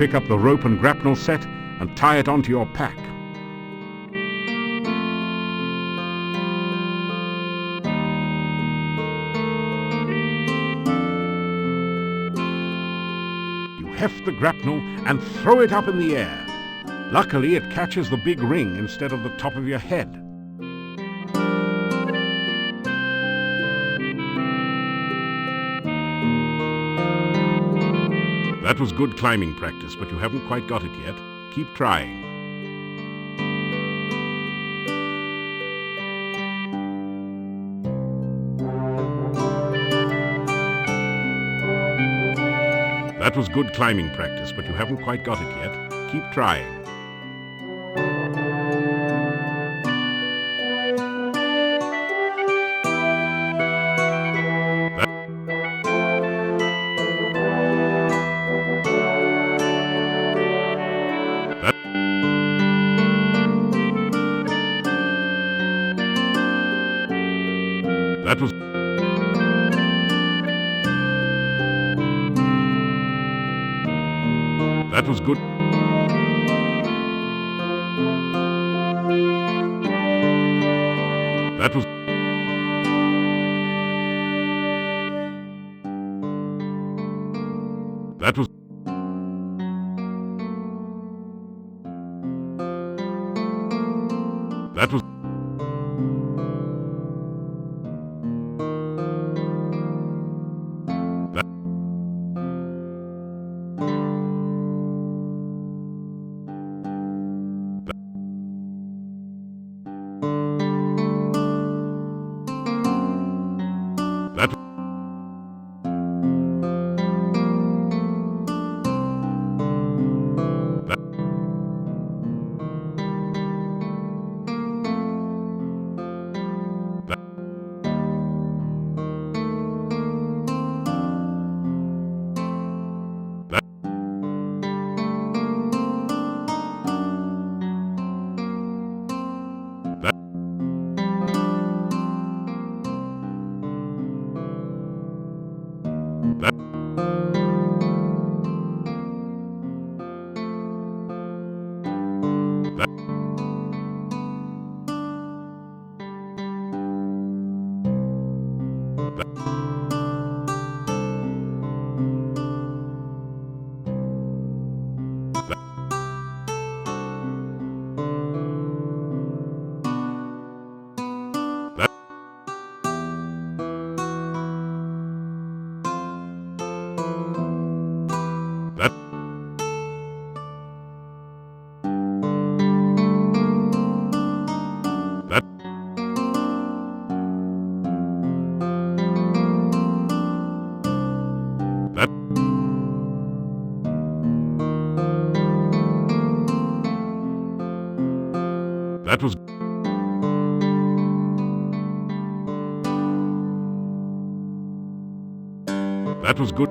pick up the rope and grapnel set and tie it onto your pack. You heft the grapnel and throw it up in the air. Luckily, it catches the big ring instead of the top of your head. That was good climbing practice, but you haven't quite got it yet. Keep trying. That was good climbing practice, but you haven't quite got it yet. Keep trying. That was good. That was That was That was That was That was good.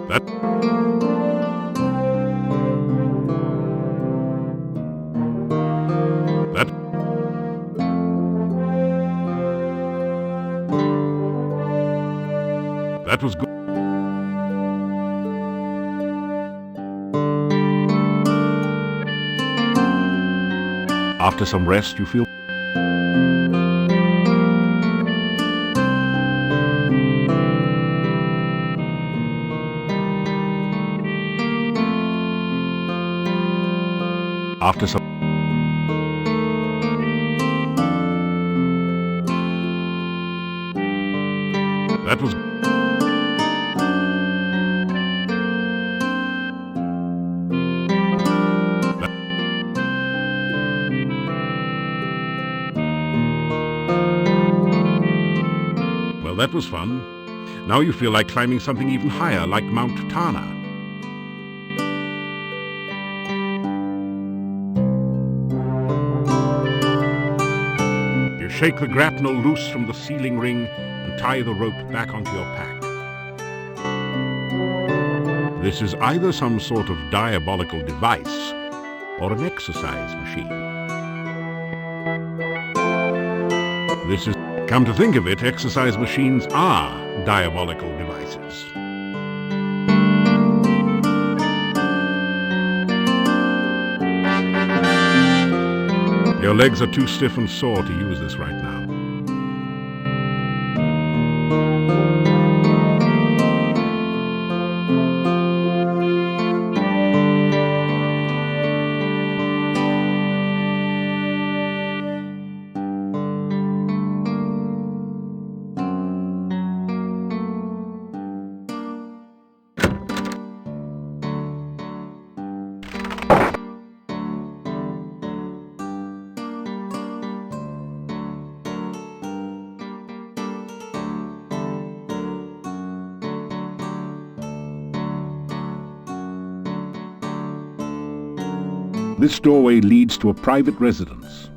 That That was good. After some rest, you feel after some That was Well, that was fun. Now you feel like climbing something even higher, like Mount Tana. You shake the grapnel loose from the ceiling ring and tie the rope back onto your pack. This is either some sort of diabolical device or an exercise machine. This is Come to think of it, exercise machines are diabolical devices. Your legs are too stiff and sore to use this right now. This doorway leads to a private residence.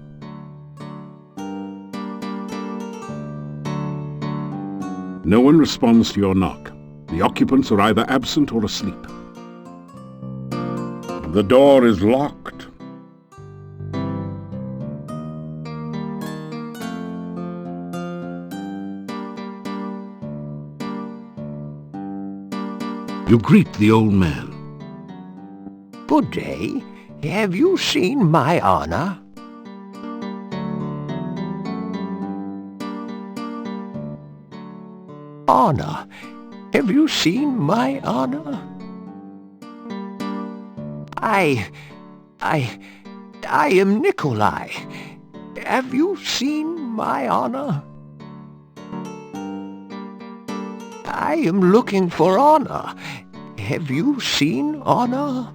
No one responds to your knock. The occupants are either absent or asleep. The door is locked. You greet the old man. Good day. Have you seen my honor? Honor, have you seen my honor? I am Nikolai. Have you seen my honor? I am looking for honor. Have you seen honor?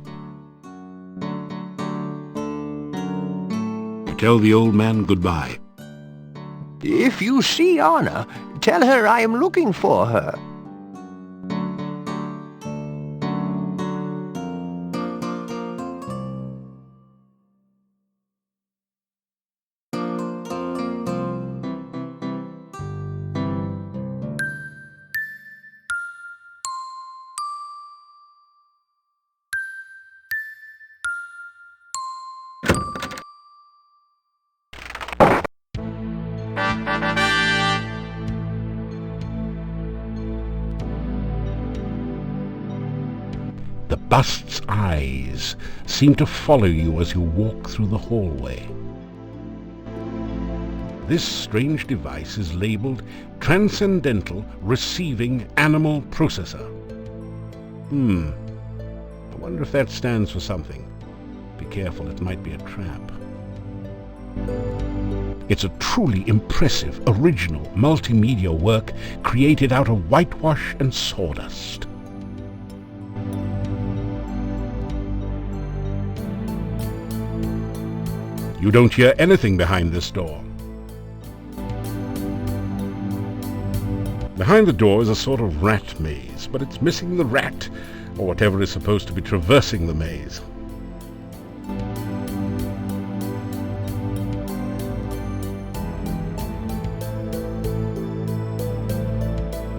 Tell the old man goodbye. If you see honor, tell her I am looking for her. The bust's eyes seem to follow you as you walk through the hallway. This strange device is labeled Transcendental Receiving Animal Processor. I wonder if that stands for something. Be careful, it might be a trap. It's a truly impressive, original, multimedia work created out of whitewash and sawdust. You don't hear anything behind this door. Behind the door is a sort of rat maze, but it's missing the rat, or whatever is supposed to be traversing the maze.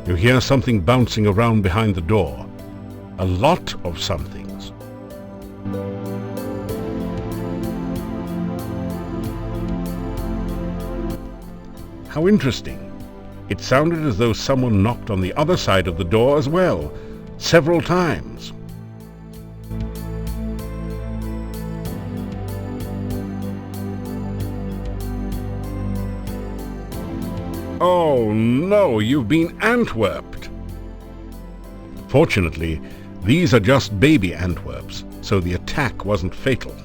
You hear something bouncing around behind the door. A lot of somethings. How interesting. It sounded as though someone knocked on the other side of the door as well, several times. Oh no, you've been Antwerped. Fortunately, these are just baby Antwerps, so the attack wasn't fatal.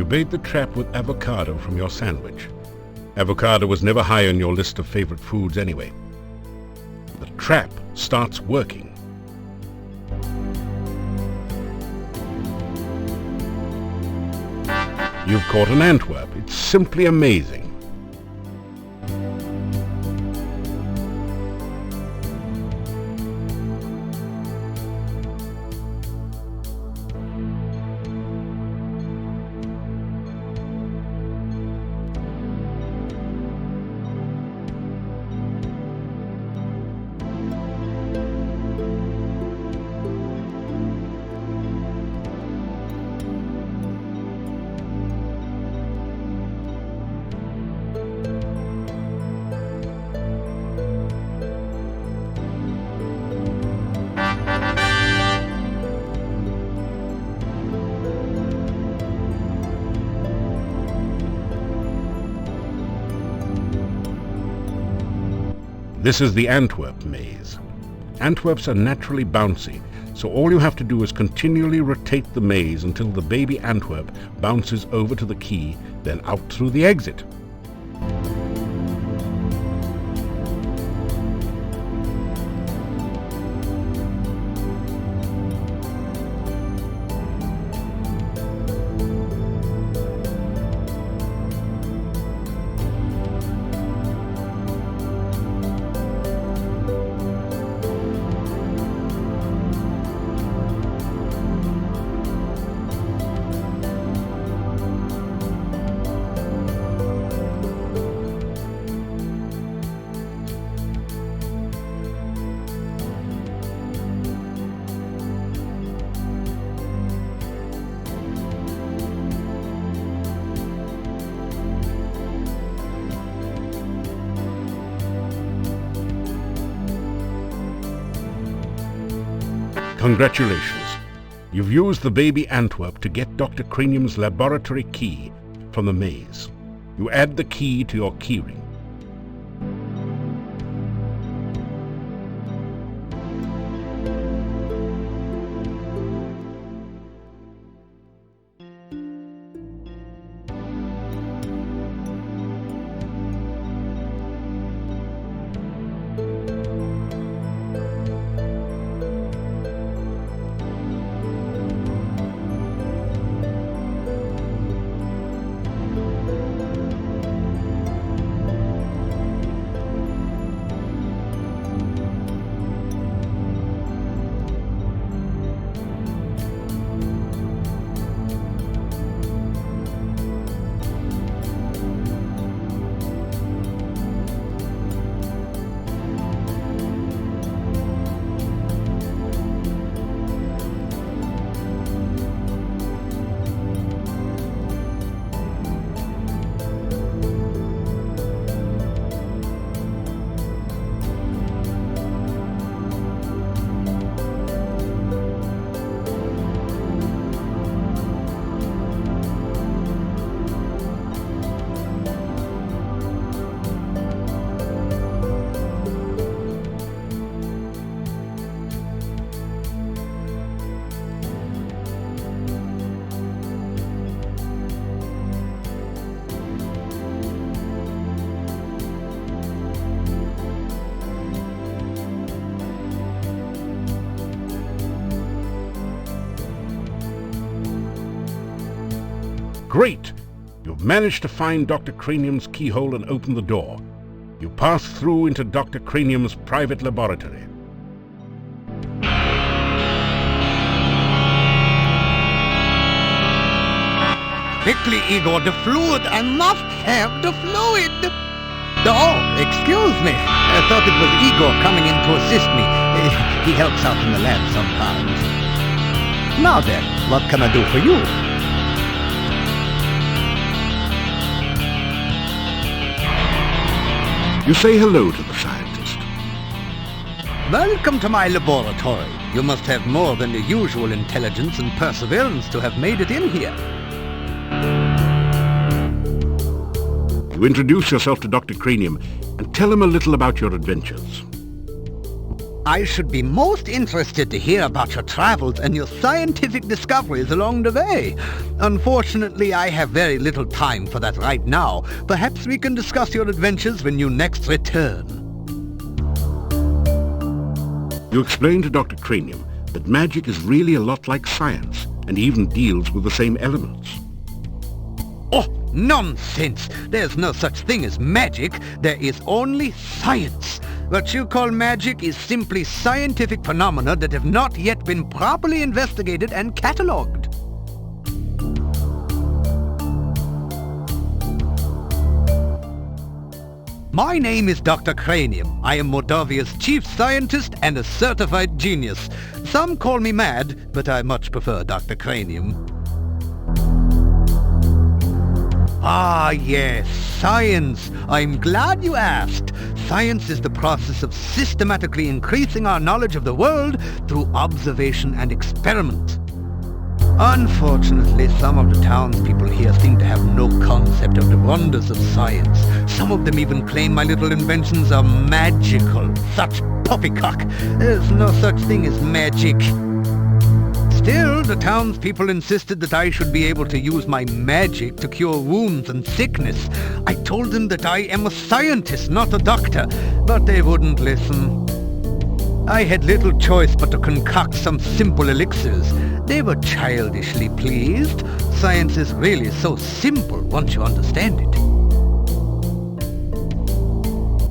bait the trap with avocado from your sandwich. Avocado was never high on your list of favorite foods anyway. The trap starts working. You've caught an Antwerp. It's simply amazing. This is the Antwerp maze. Antwerps are naturally bouncy, so all you have to do is continually rotate the maze until the baby Antwerp bounces over to the key, then out through the exit. Congratulations. You've used the baby Antwerp to get Dr. Cranium's laboratory key from the maze. You add the key to your keyring. Great! You've managed to find Dr. Cranium's keyhole and open the door. You pass through into Dr. Cranium's private laboratory. Quickly, Igor, the fluid. I must have the fluid. Oh, excuse me. I thought it was Igor coming in to assist me. He helps out in the lab sometimes. Now then, what can I do for you? You say hello to the scientist. Welcome to my laboratory. You must have more than the usual intelligence and perseverance to have made it in here. You introduce yourself to Dr. Cranium and tell him a little about your adventures. I should be most interested to hear about your travels and your scientific discoveries along the way. Unfortunately, I have very little time for that right now. Perhaps we can discuss your adventures when you next return. You explained to Dr. Cranium that magic is really a lot like science, and even deals with the same elements. Oh, nonsense! There's no such thing as magic. There is only science. What you call magic is simply scientific phenomena that have not yet been properly investigated and catalogued. My name is Dr. Cranium. I am Moldavia's chief scientist and a certified genius. Some call me mad, but I much prefer Dr. Cranium. Ah, yes, science. I'm glad you asked. Science is the process of systematically increasing our knowledge of the world through observation and experiment. Unfortunately, some of the townspeople here seem to have no concept of the wonders of science. Some of them even claim my little inventions are magical. Such poppycock. There's no such thing as magic. Still, the townspeople insisted that I should be able to use my magic to cure wounds and sickness. I told them that I am a scientist, not a doctor, but they wouldn't listen. I had little choice but to concoct some simple elixirs. They were childishly pleased. Science is really so simple once you understand it.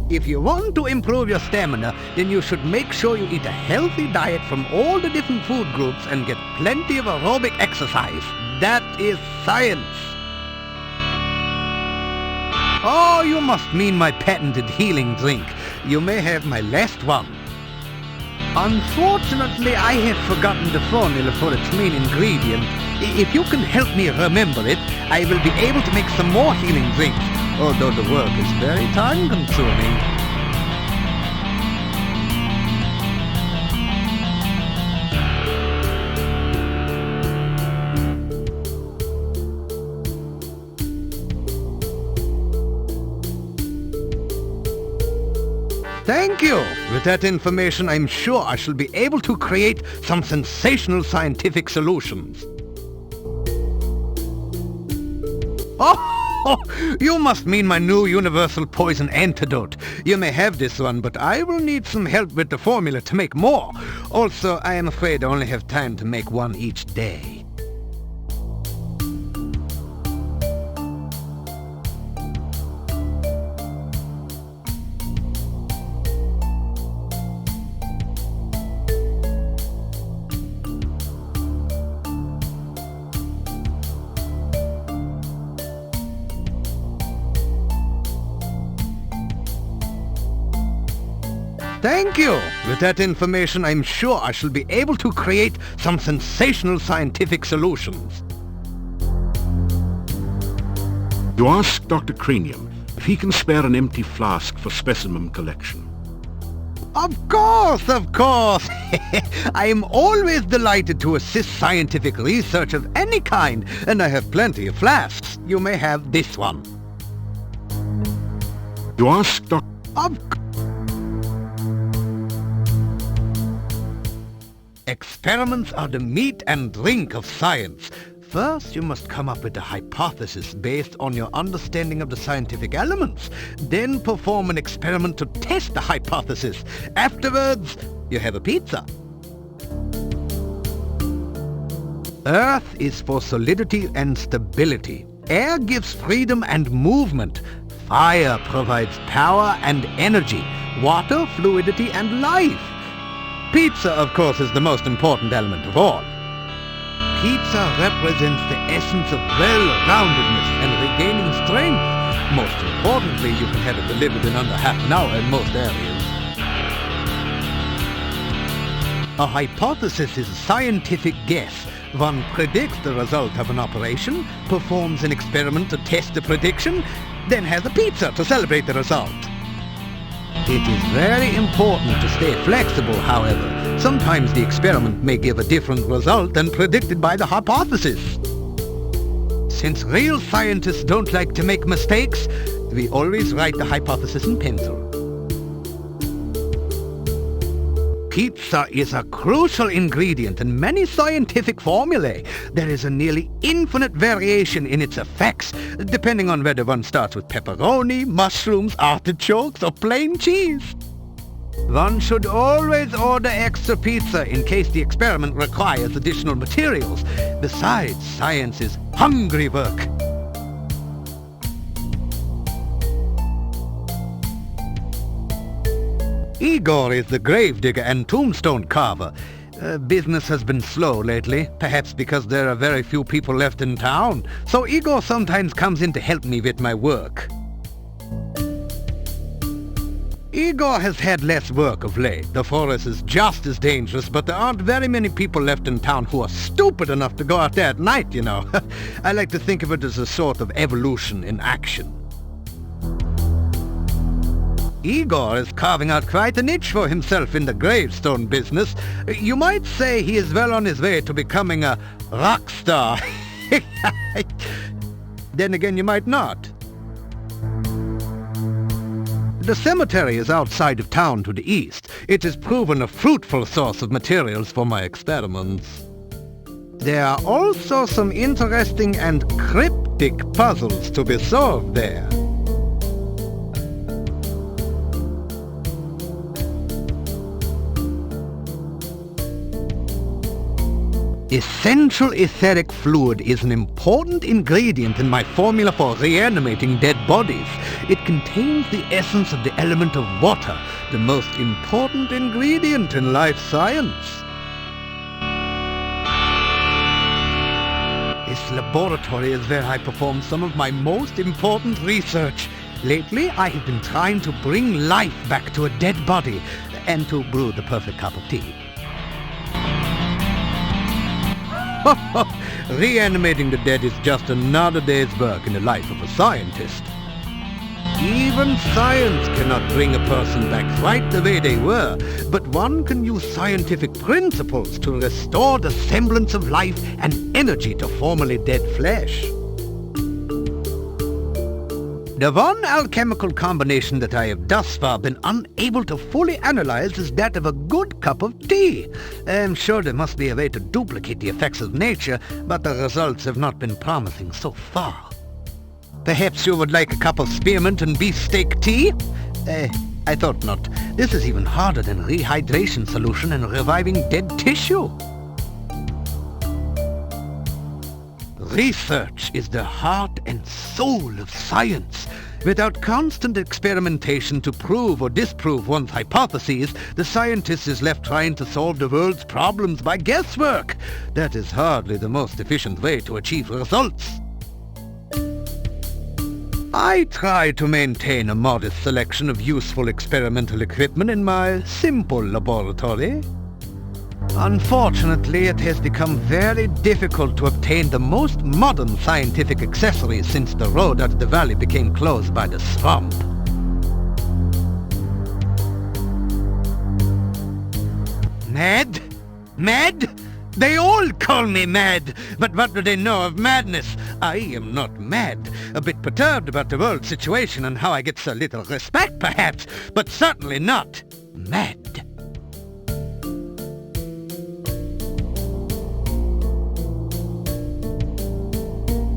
If you want to improve your stamina, then you should make sure you eat a healthy diet from all the different food groups and get plenty of aerobic exercise. That is science. Oh, you must mean my patented healing drink. You may have my last one. Unfortunately, I have forgotten the formula for its main ingredient. If you can help me remember it, I will be able to make some more healing drinks, although the work is very time-consuming. Thank you! With that information, I'm sure I shall be able to create some sensational scientific solutions. Oh, you must mean my new universal poison antidote. You may have this one, but I will need some help with the formula to make more. Also, I am afraid I only have time to make one each day. Thank you! With that information, I'm sure I shall be able to create some sensational scientific solutions. You ask Dr. Cranium if he can spare an empty flask for specimen collection. Of course, of course! I am always delighted to assist scientific research of any kind, and I have plenty of flasks. You may have this one. You ask Dr. Experiments are the meat and drink of science. First, you must come up with a hypothesis based on your understanding of the scientific elements. Then perform an experiment to test the hypothesis. Afterwards, you have a pizza. Earth is for solidity and stability. Air gives freedom and movement. Fire provides power and energy. Water, fluidity and life. Pizza, of course, is the most important element of all. Pizza represents the essence of well-roundedness and regaining strength. Most importantly, you can have it delivered in under half an hour in most areas. A hypothesis is a scientific guess. One predicts the result of an operation, performs an experiment to test the prediction, then has a pizza to celebrate the result. It is very important to stay flexible, however. Sometimes the experiment may give a different result than predicted by the hypothesis. Since real scientists don't like to make mistakes, we always write the hypothesis in pencil. pizza is a crucial ingredient in many scientific formulae. There is a nearly infinite variation in its effects, depending on whether one starts with pepperoni, mushrooms, artichokes, or plain cheese. One should always order extra pizza in case the experiment requires additional materials. Besides, science is hungry work. Igor is the gravedigger and tombstone carver. Business has been slow lately, perhaps because there are very few people left in town, so Igor sometimes comes in to help me with my work. Igor has had less work of late. The forest is just as dangerous, but there aren't very many people left in town who are stupid enough to go out there at night, you know. I like to think of it as a sort of evolution in action. Igor is carving out quite a niche for himself in the gravestone business. You might say he is well on his way to becoming a rock star. Then again, you might not. The cemetery is outside of town to the east. It has proven a fruitful source of materials for my experiments. There are also some interesting and cryptic puzzles to be solved there. Essential etheric fluid is an important ingredient in my formula for reanimating dead bodies. It contains the essence of the element of water, the most important ingredient in life science. This laboratory is where I perform some of my most important research. Lately, I have been trying to bring life back to a dead body and to brew the perfect cup of tea. Reanimating the dead is just another day's work in the life of a scientist. Even science cannot bring a person back right the way they were, but one can use scientific principles to restore the semblance of life and energy to formerly dead flesh. The one alchemical combination that I have thus far been unable to fully analyze is that of a good cup of tea. I'm sure there must be a way to duplicate the effects of nature, but the results have not been promising so far. Perhaps you would like a cup of spearmint and beefsteak tea? I thought not. This is even harder than rehydration solution and reviving dead tissue. Research is the heart and soul of science. Without constant experimentation to prove or disprove one's hypotheses, the scientist is left trying to solve the world's problems by guesswork. That is hardly the most efficient way to achieve results. I try to maintain a modest selection of useful experimental equipment in my simple laboratory. Unfortunately, it has become very difficult to obtain the most modern scientific accessories since the road out of the valley became closed by the swamp. Mad? Mad? They all call me mad, but what do they know of madness? I am not mad. A bit perturbed about the world situation and how I get so little respect, perhaps, but certainly not mad.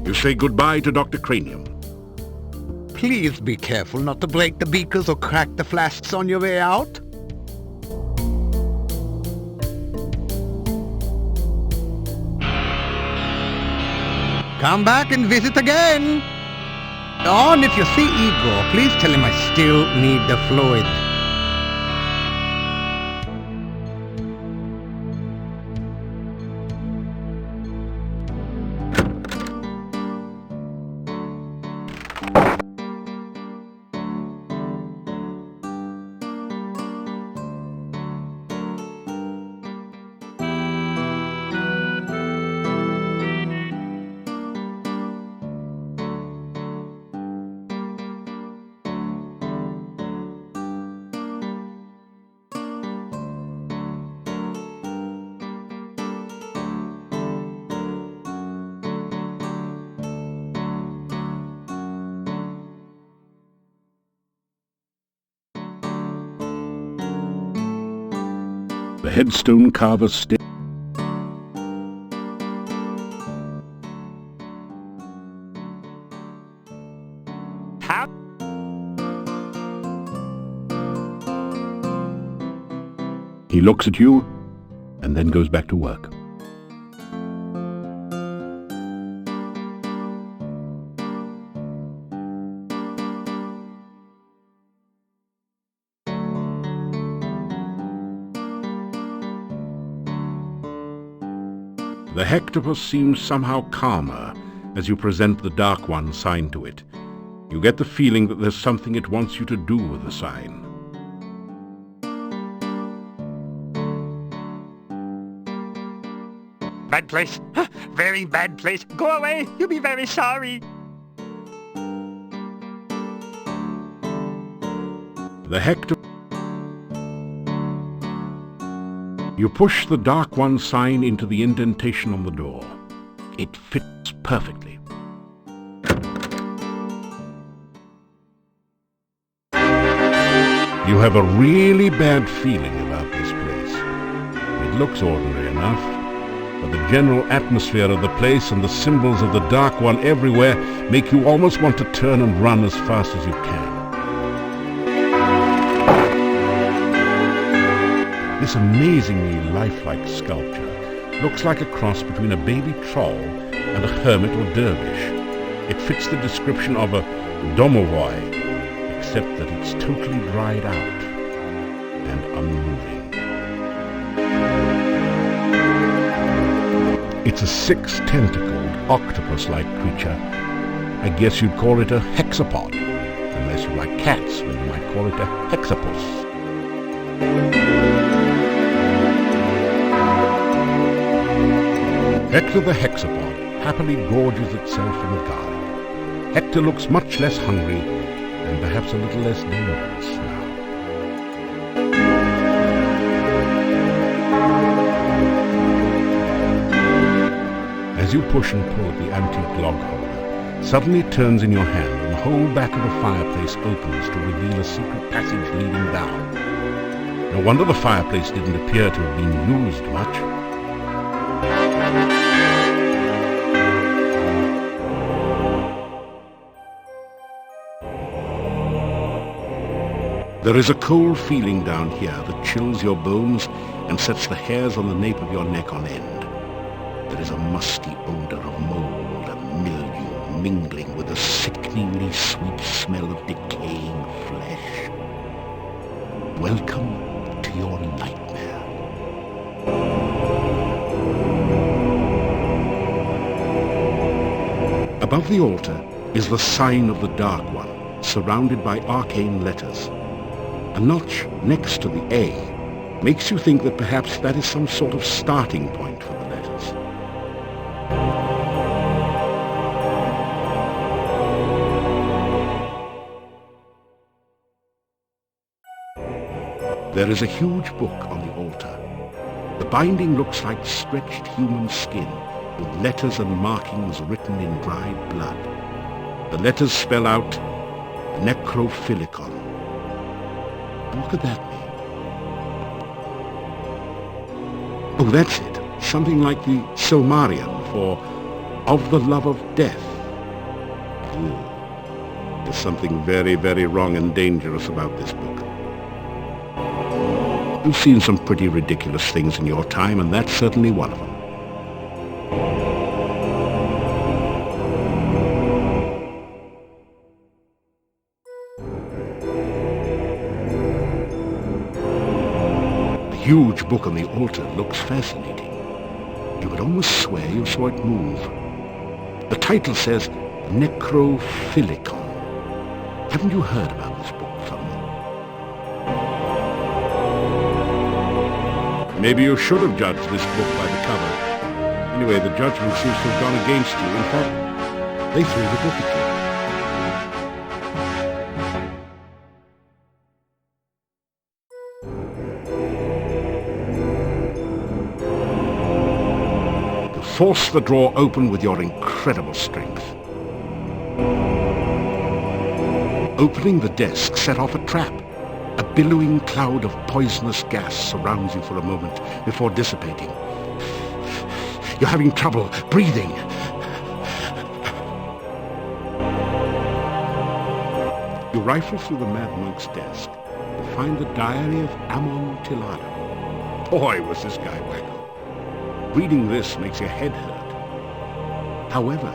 You say goodbye to Dr. Cranium. Please be careful not to break the beakers or crack the flasks on your way out. Come back and visit again. Oh, and if you see Igor, please tell him I still need the fluid. The headstone carver He looks at you and then goes back to work. The hectopus seems somehow calmer as you present the Dark One sign to it. You get the feeling that there's something it wants you to do with the sign. Bad place. Very bad place. Go away. You'll be very sorry. The hectopus. You push the Dark One sign into the indentation on the door. It fits perfectly. You have a really bad feeling about this place. It looks ordinary enough, but the general atmosphere of the place and the symbols of the Dark One everywhere make you almost want to turn and run as fast as you can. This amazingly lifelike sculpture looks like a cross between a baby troll and a hermit or dervish. It fits the description of a domovoi, except that it's totally dried out and unmoving. It's a six-tentacled, octopus-like creature. I guess you'd call it a hexapod, unless you like cats, then you might call it a hexapus. Hector the hexapod happily gorges itself on the garlic. Hector looks much less hungry and perhaps a little less dangerous now. As you push and pull at the antique log holder, suddenly it turns in your hand and the whole back of the fireplace opens to reveal a secret passage leading down. No wonder the fireplace didn't appear to have been used much. There is a cold feeling down here that chills your bones and sets the hairs on the nape of your neck on end. There is a musty odor of mold and mildew mingling with a sickeningly sweet smell of decaying flesh. Welcome to your nightmare. Above the altar is the sign of the Dark One, surrounded by arcane letters. A notch next to the A makes you think that perhaps that is some sort of starting point for the letters. There is a huge book on the altar. The binding looks like stretched human skin, with letters and markings written in dried blood. The letters spell out necrophilicon. What could that mean? Oh, that's it. Something like the Silmarillion for of the love of death. There's something very, very wrong and dangerous about this book. You've seen some pretty ridiculous things in your time, and that's certainly one of them. The huge book on the altar looks fascinating. You could almost swear you saw it move. The title says Necrophilicon. Haven't you heard about this book, Thumb? Maybe you should have judged this book by the cover. Anyway, the judgment seems to have gone against you. In fact, they threw the book at you. Force the drawer open with your incredible strength. Opening the desk set off a trap. A billowing cloud of poisonous gas surrounds you for a moment before dissipating. You're having trouble breathing. You rifle through the Mad Monk's desk and find the diary of Amontillado. Boy, was this guy wacko. Reading this makes your head hurt. However,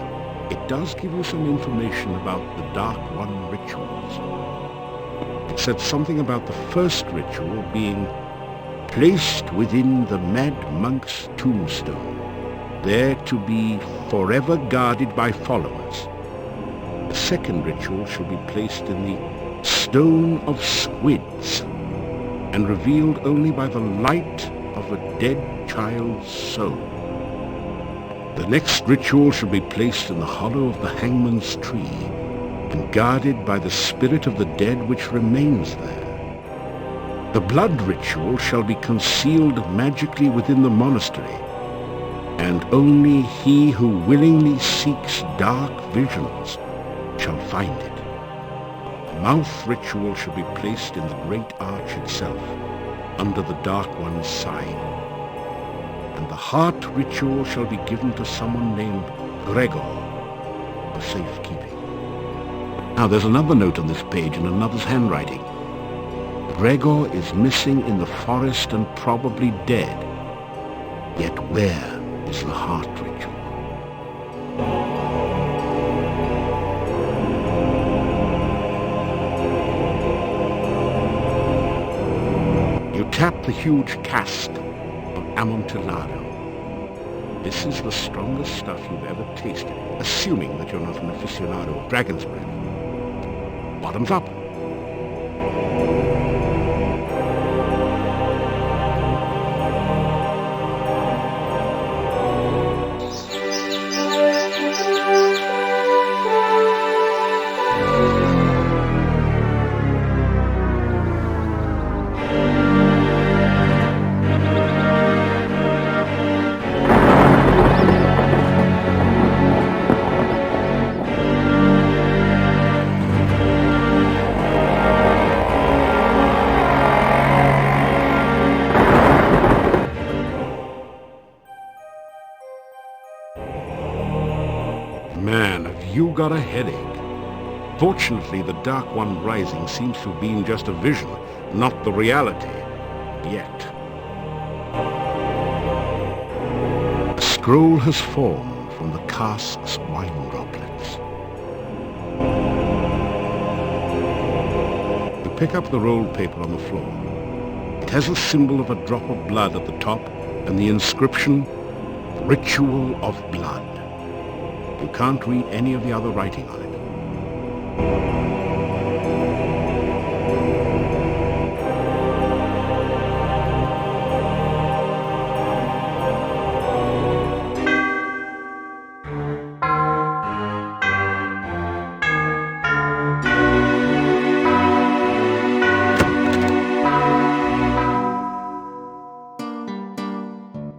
it does give you some information about the Dark One rituals. It said something about the first ritual being placed within the Mad Monk's tombstone, there to be forever guarded by followers. The second ritual shall be placed in the Stone of Squids and revealed only by the light of a dead child's soul. The next ritual shall be placed in the hollow of the hangman's tree and guarded by the spirit of the dead which remains there. The blood ritual shall be concealed magically within the monastery, and only he who willingly seeks dark visions shall find it. The mouth ritual shall be placed in the great arch itself, under the Dark One's side. And the heart ritual shall be given to someone named Gregor for safekeeping. Now there's another note on this page in another's handwriting. Gregor is missing in the forest and probably dead. Yet where is the heart ritual? You tap the huge cask of Amontillado. This is the strongest stuff you've ever tasted, assuming that you're not an aficionado of dragon's breath. Bottoms up. Man, have you got a headache? Fortunately, the Dark One rising seems to have been just a vision, not the reality. Yet. A scroll has formed from the cask's wine droplets. You pick up the rolled paper on the floor. It has a symbol of a drop of blood at the top and the inscription, Ritual of Blood. You can't read any of the other writing on it.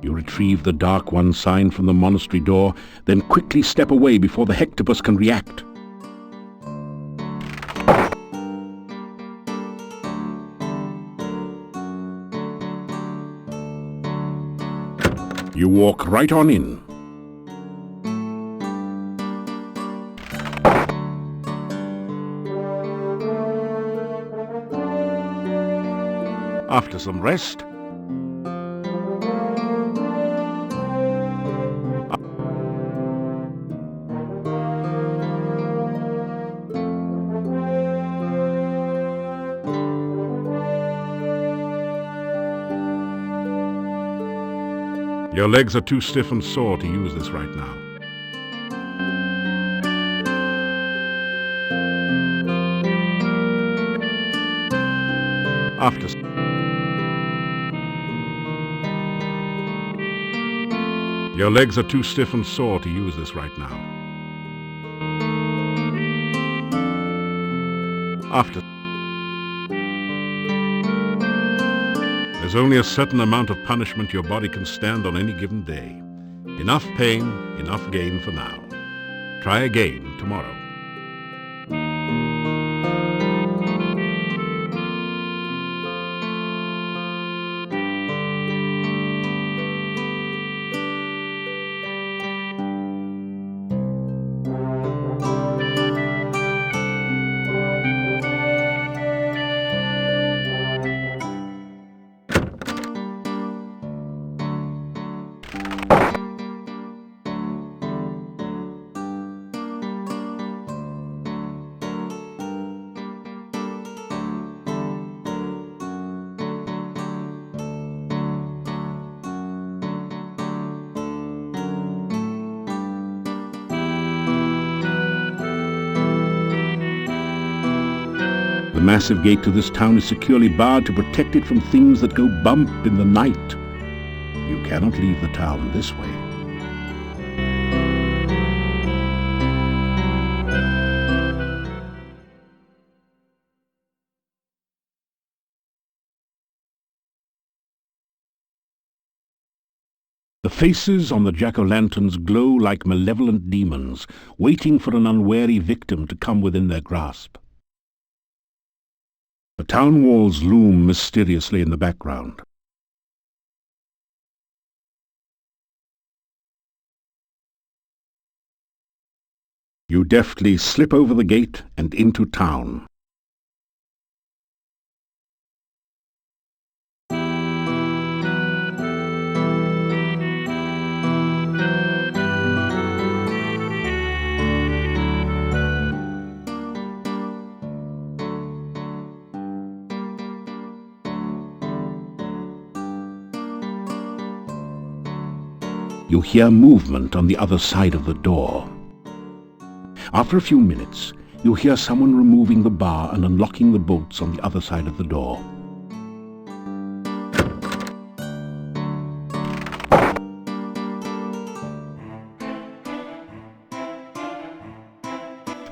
You retrieve the Dark One sign from the monastery door, then quickly step away before the Hectopus can react. You walk right on in. After some rest, your legs are too stiff and sore to use this right now. After your legs are too stiff and sore to use this right now. After there's only a certain amount of punishment your body can stand on any given day. Enough pain, enough gain for now. Try again tomorrow. massive gate to this town is securely barred to protect it from things that go bump in the night. You cannot leave the town this way. The faces on the jack-o'-lanterns glow like malevolent demons, waiting for an unwary victim to come within their grasp. The town walls loom mysteriously in the background. You deftly slip over the gate and into town. You hear movement on the other side of the door. After a few minutes, you hear someone removing the bar and unlocking the bolts on the other side of the door.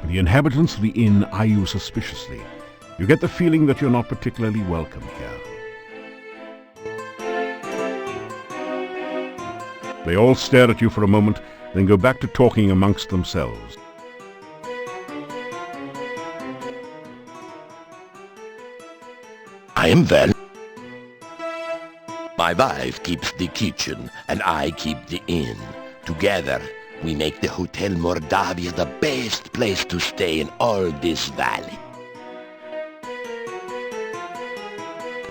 The inhabitants of the inn eye you suspiciously. You get the feeling that you're not particularly welcome here. They all stare at you for a moment, then go back to talking amongst themselves. I am well. My wife keeps the kitchen, and I keep the inn. Together, we make the Hotel Mordavia the best place to stay in all this valley.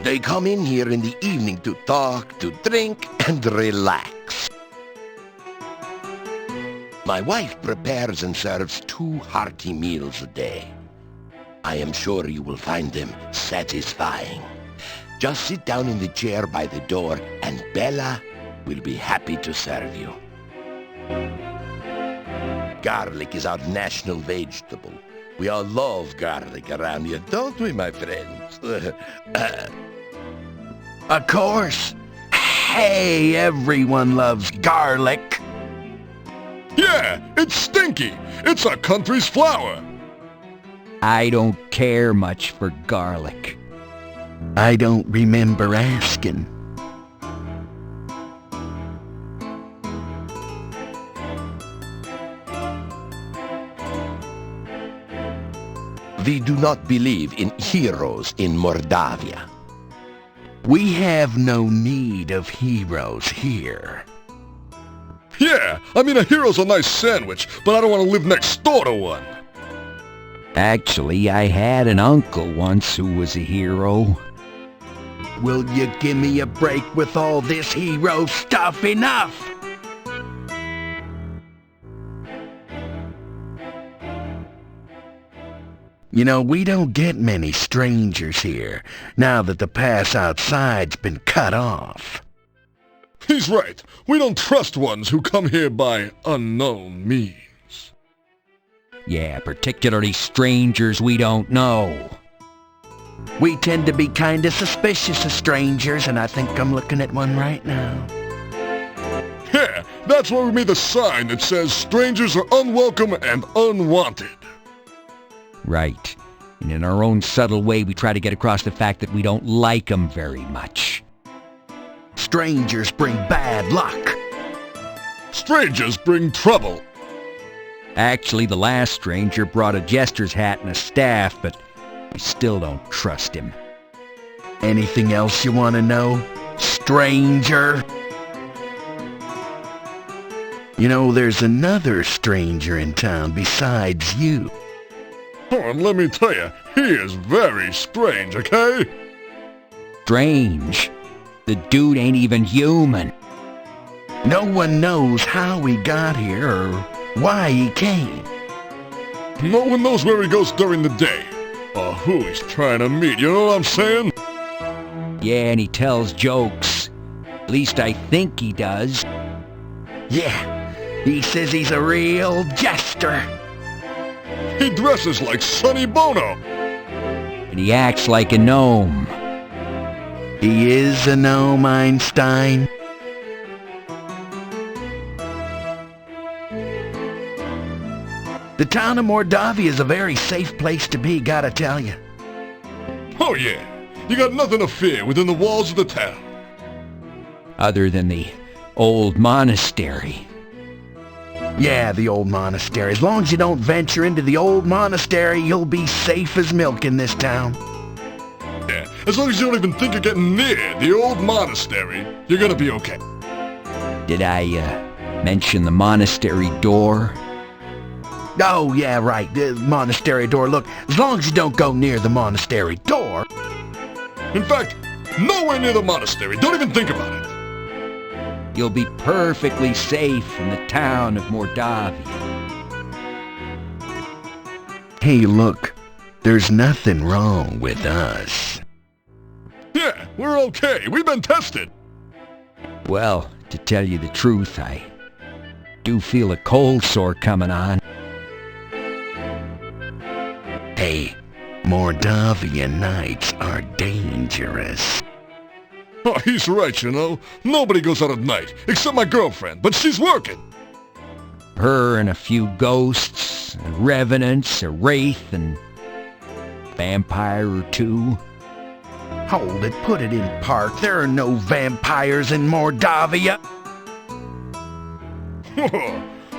They come in here in the evening to talk, to drink, and relax. My wife prepares and serves 2 hearty meals a day. I am sure you will find them satisfying. Just sit down in the chair by the door and Bella will be happy to serve you. Garlic is our national vegetable. We all love garlic around here, don't we, my friends? Of course. Hey, everyone loves garlic. Yeah, it's stinky. It's our country's flower. I don't care much for garlic. I don't remember asking. We do not believe in heroes in Mordavia. We have no need of heroes here. Yeah, I mean a hero's a nice sandwich, but I don't want to live next door to one. Actually, I had an uncle once who was a hero. Will you give me a break with all this hero stuff? Enough! You know, we don't get many strangers here, now that the pass outside's been cut off. He's right. We don't trust ones who come here by unknown means. Yeah, particularly strangers we don't know. We tend to be kinda suspicious of strangers, and I think I'm looking at one right now. Yeah, that's why we made the sign that says strangers are unwelcome and unwanted. Right. And in our own subtle way, we try to get across the fact that we don't like them very much. Strangers bring bad luck. Strangers bring trouble. Actually, the last stranger brought a jester's hat and a staff, but we still don't trust him. Anything else you want to know, stranger? You know, there's another stranger in town besides you. Oh, and let me tell you, he is very strange, okay? Strange. The dude ain't even human. No one knows how he got here or why he came. No one knows where he goes during the day, or who he's trying to meet, you know what I'm saying? Yeah, and he tells jokes. At least I think he does. Yeah, he says he's a real jester. He dresses like Sonny Bono. and he acts like a gnome. He is a gnome, Einstein. The town of Mordavia is a very safe place to be, gotta tell you. Oh yeah, you got nothing to fear within the walls of the town. Other than the old monastery. Yeah, the old monastery. As long as you don't venture into the old monastery, you'll be safe as milk in this town. Yeah, as long as you don't even think of getting near the old monastery, you're gonna be okay. Did I mention the monastery door? Oh, yeah, right, the monastery door. Look, as long as you don't go near the monastery door... In fact, nowhere near the monastery. Don't even think about it. You'll be perfectly safe in the town of Mordavia. Hey, look, there's nothing wrong with us. Yeah, we're okay. We've been tested. Well, to tell you the truth, I do feel a cold sore coming on. Hey, Mordavia nights are dangerous. Oh, he's right, you know. Nobody goes out at night, except my girlfriend, but she's working. Her and a few ghosts, a revenants, a wraith, and vampire or two. Hold it, put it in park. There are no vampires in Mordavia.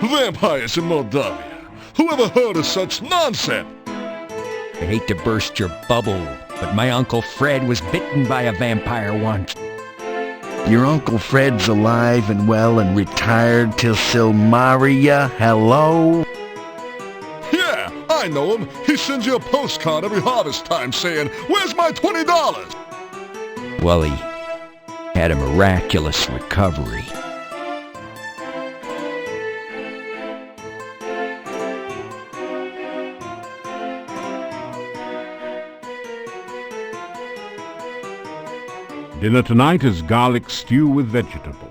Vampires in Moldavia. Whoever heard of such nonsense? I hate to burst your bubble, but my Uncle Fred was bitten by a vampire once. Your Uncle Fred's alive and well and retired till Silmaria. Hello? Yeah, I know him. He sends you a postcard every harvest time saying, "Where's my $20?" Well, he had a miraculous recovery. Dinner tonight is garlic stew with vegetables.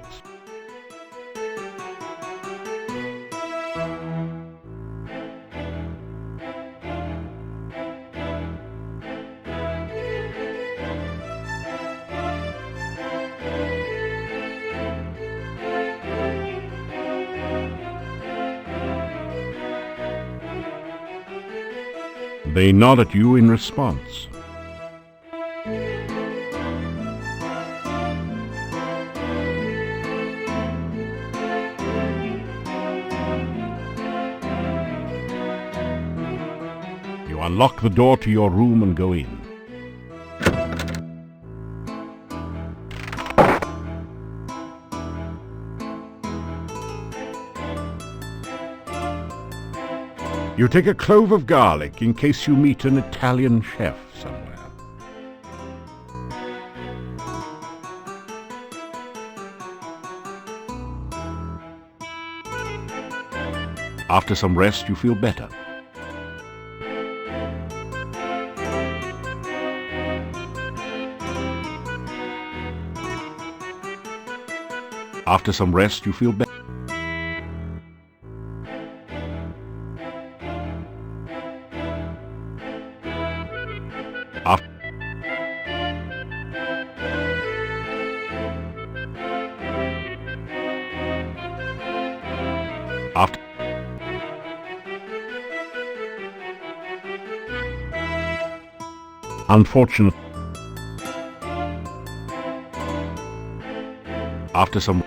They nod at you in response. You unlock the door to your room and go in. You take a clove of garlic in case you meet an Italian chef somewhere. After some rest, you feel better. After some rest, you feel better. After unfortunate. After some.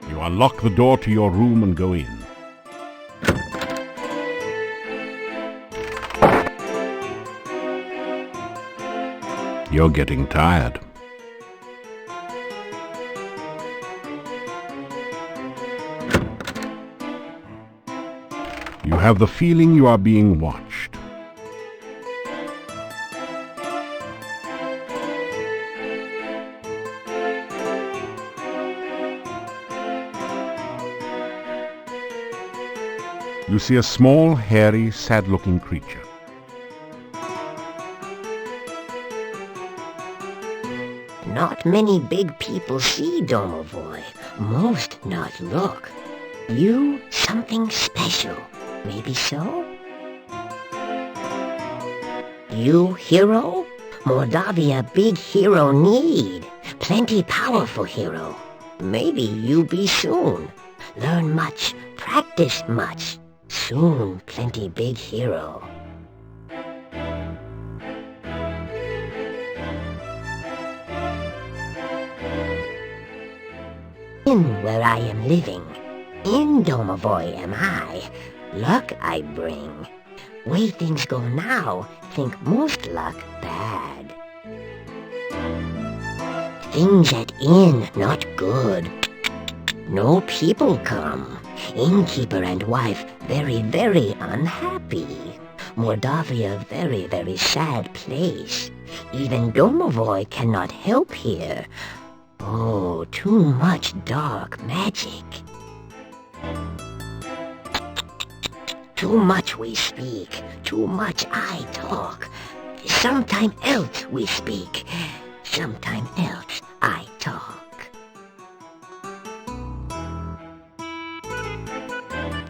You unlock the door to your room and go in. You're getting tired. You have the feeling you are being watched. You see a small, hairy, sad-looking creature. Not many big people see Domovoy. Most not look. You something special. Maybe so? You hero? Moldavia big hero need. Plenty powerful hero. Maybe you be soon. Learn much, practice much. Soon plenty big hero. In where I am living, in Domovoy am I. Luck I bring. Way things go now, think most luck bad. Things at inn not good. No people come. Innkeeper and wife very, very unhappy. Mordavia very, very sad place. Even Domovoy cannot help here. Oh, too much dark magic. Too much we speak, too much I talk. Sometime else we speak, sometime else I talk.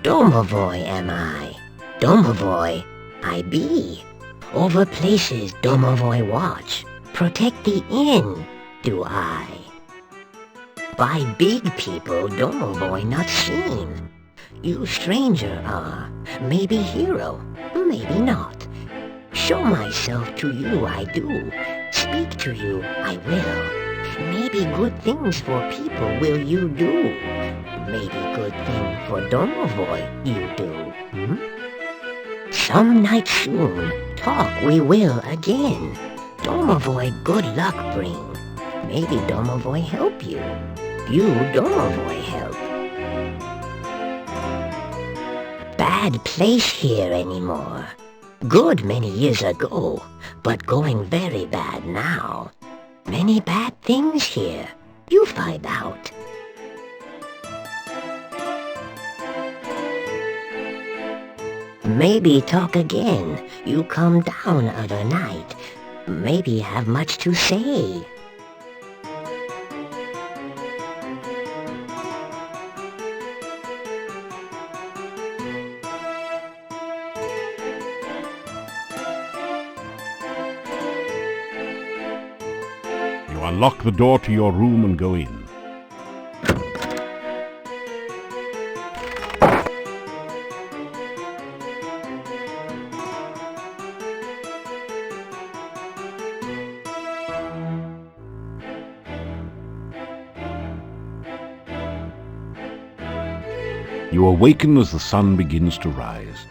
Domovoy am I, Domovoy I be. Over places Domovoy watch, protect the inn do I. By big people Domovoy not seen. You stranger are, maybe hero, maybe not. Show myself to you I do, speak to you I will. Maybe good things for people will you do. Maybe good thing for Domovoy you do. Some night soon, talk we will again. Domovoy good luck bring. Maybe Domovoy help you. You Domovoy help. Bad place here anymore. Good many years ago, but going very bad now. Many bad things here. You find out. Maybe talk again. You come down other night. Maybe have much to say. You unlock the door to your room and go in. You awaken as the sun begins to rise.